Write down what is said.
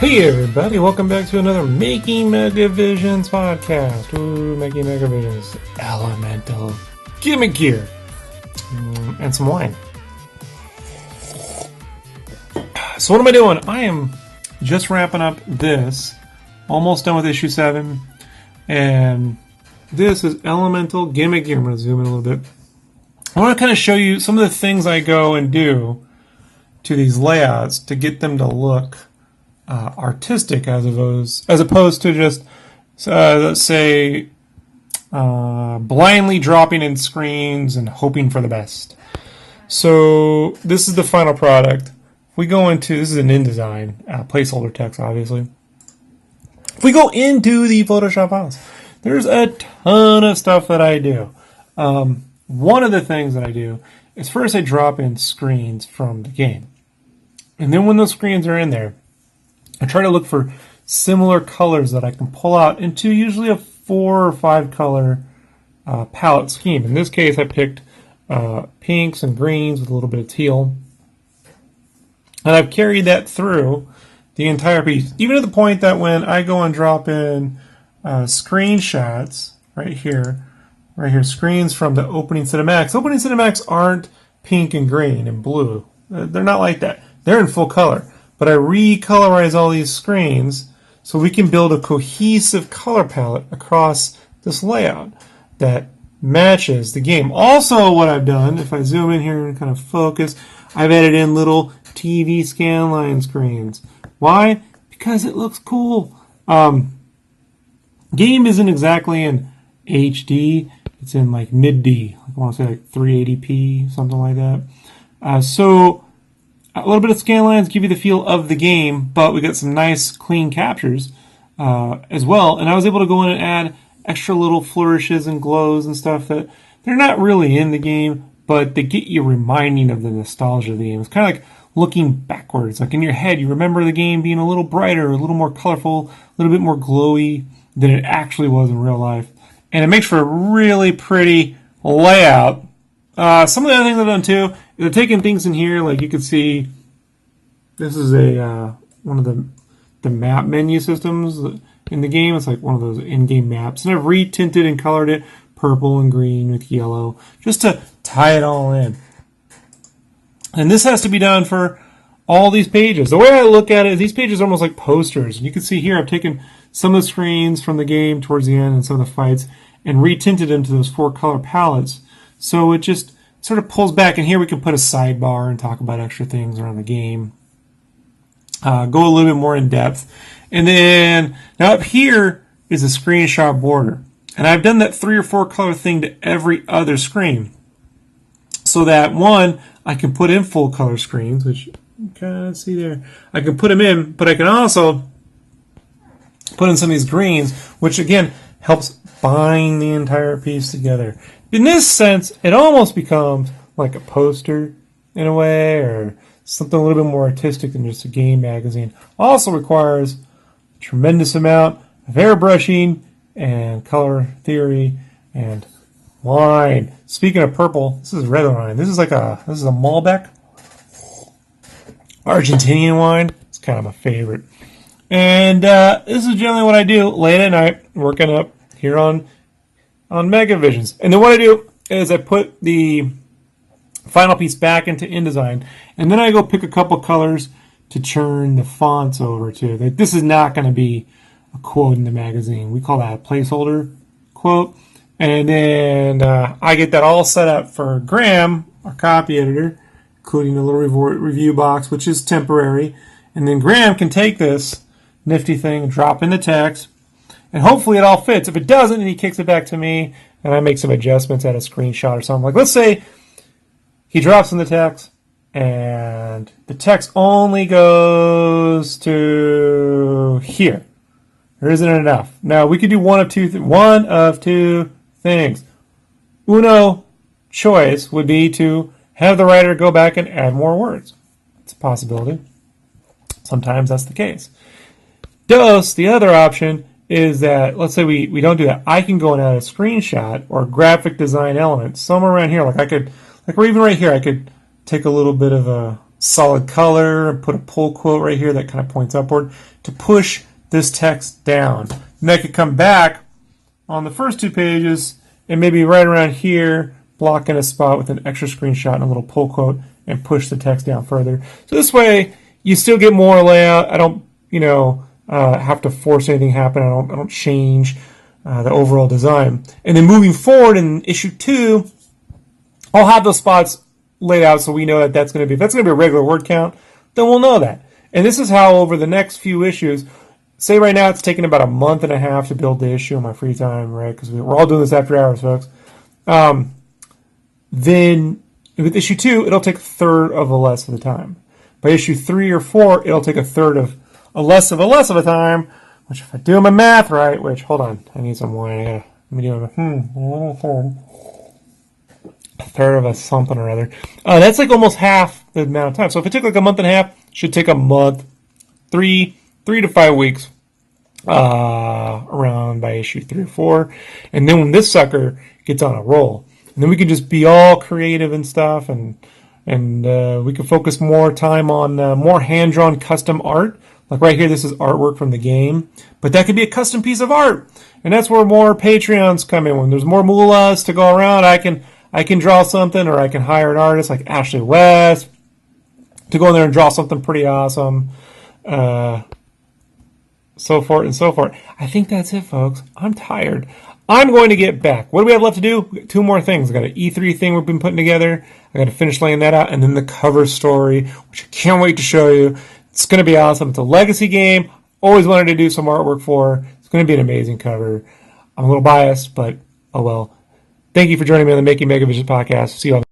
Hey everybody, welcome back to another Making Megavisions podcast. Ooh, Making Megavisions. Elemental gimmick gear. And some wine. So what am I doing? I am just wrapping up this. Almost done with issue 7. And this is Elemental gimmick gear. I'm going to zoom in a little bit. I want to kind of show you some of the things I go and do to these layouts to get them to look artistic as opposed to just let's say blindly dropping in screens and hoping for the best. So this is the final product. If we go into, this is an InDesign placeholder text, obviously. If we go into the Photoshop files, there's a ton of stuff that I do. One of the things that I do is first I drop in screens from the game, and then when those screens are in there, I try to look for similar colors that I can pull out into usually a 4 or 5 color palette scheme. In this case, I picked pinks and greens with a little bit of teal. And I've carried that through the entire piece, even to the point that when I go and drop in screenshots right here, screens from the opening cinematics. Opening cinematics aren't pink and green and blue. They're not like that. They're in full color. But I recolorize all these screens so we can build a cohesive color palette across this layout that matches the game. Also, what I've done, if I zoom in here and kind of focus, I've added in little TV scanline screens. Why? Because it looks cool. Game isn't exactly in HD. It's in like mid-D. I want to say like 380p, something like that. So a little bit of scan lines give you the feel of the game, but we got some nice clean captures as well. And I was able to go in and add extra little flourishes and glows and stuff that they're not really in the game, but they get you reminding of the nostalgia of the game. It's kind of like looking backwards. Like in your head, you remember the game being a little brighter, a little more colorful, a little bit more glowy than it actually was in real life. And it makes for a really pretty layout. Some of the other things I've done too, they're taking things in here, like you can see, this is a one of the map menu systems in the game. It's like one of those in-game maps, and I've retinted and colored it purple and green with yellow, just to tie it all in. And this has to be done for all these pages. The way I look at it is these pages are almost like posters. And you can see here I've taken some of the screens from the game towards the end and some of the fights and retinted them to those 4 color palettes. So it just sort of pulls back, and here we can put a sidebar and talk about extra things around the game. Go a little bit more in depth. And then, now up here is a screenshot border. And I've done that 3 or 4 color thing to every other screen. So that, one, I can put in full color screens, which you kind of see there. I can put them in, but I can also put in some of these greens, which again helps bind the entire piece together. In this sense, it almost becomes like a poster in a way, or something a little bit more artistic than just a game magazine. Also requires a tremendous amount of airbrushing and color theory and wine. Speaking of purple, this is red wine. This is a Malbec Argentinian wine. It's kind of my favorite. And this is generally what I do late at night, working up here on Megavisions. And then what I do is I put the final piece back into InDesign, and then I go pick a couple colors to churn the fonts over to. This is not going to be a quote in the magazine. We call that a placeholder quote. And then I get that all set up for Graham, our copy editor, including a little review box, which is temporary. And then Graham can take this nifty thing, drop in the text, and hopefully it all fits. If it doesn't, then he kicks it back to me, and I make some adjustments, add a screenshot or something. Like, let's say he drops in the text, and the text only goes to here. There isn't enough. Now, we could do one of two things. Uno choice would be to have the writer go back and add more words. It's a possibility. Sometimes that's the case. Dos, the other option, is that, let's say we don't do that. I can go and add a screenshot or graphic design element somewhere around here. Or even right here, I could take a little bit of a solid color and put a pull quote right here that kind of points upward to push this text down. And I could come back on the first 2 pages and maybe right around here, block in a spot with an extra screenshot and a little pull quote and push the text down further. So this way, you still get more layout. I don't, have to force anything to happen. I don't change the overall design. And then moving forward in issue 2, I'll have those spots laid out so we know that that's going to be, if that's going to be a regular word count, then we'll know that. And this is how over the next few issues, say right now it's taking about a month and a half to build the issue in my free time, right? Because we're all doing this after hours, folks. Then with issue 2, it'll take a third of a less of the time. By issue 3 or 4, it'll take a third of a less of a time, which if I do my math right, which, hold on, I need some wine. Let me do a third of a something or other. That's like almost half the amount of time. So if it took like a month and a half, it should take a month, 3 to 5 weeks, around by issue 3 or 4. And then when this sucker gets on a roll, and then we can just be all creative and stuff, and we can focus more time on more hand-drawn custom art. Like right here, this is artwork from the game, but that could be a custom piece of art, and that's where more Patreons come in. When there's more moolahs to go around, I can draw something, or I can hire an artist like Ashley West to go in there and draw something pretty awesome, so forth and so forth. I think that's it, folks. I'm tired. I'm going to get back. What do we have left to do? 2 more things. I got an E3 thing we've been putting together. I got to finish laying that out, and then the cover story, which I can't wait to show you. It's going to be awesome. It's a legacy game. Always wanted to do some artwork for. It's going to be an amazing cover. I'm a little biased, but oh well. Thank you for joining me on the Making Megavisions podcast. See you all.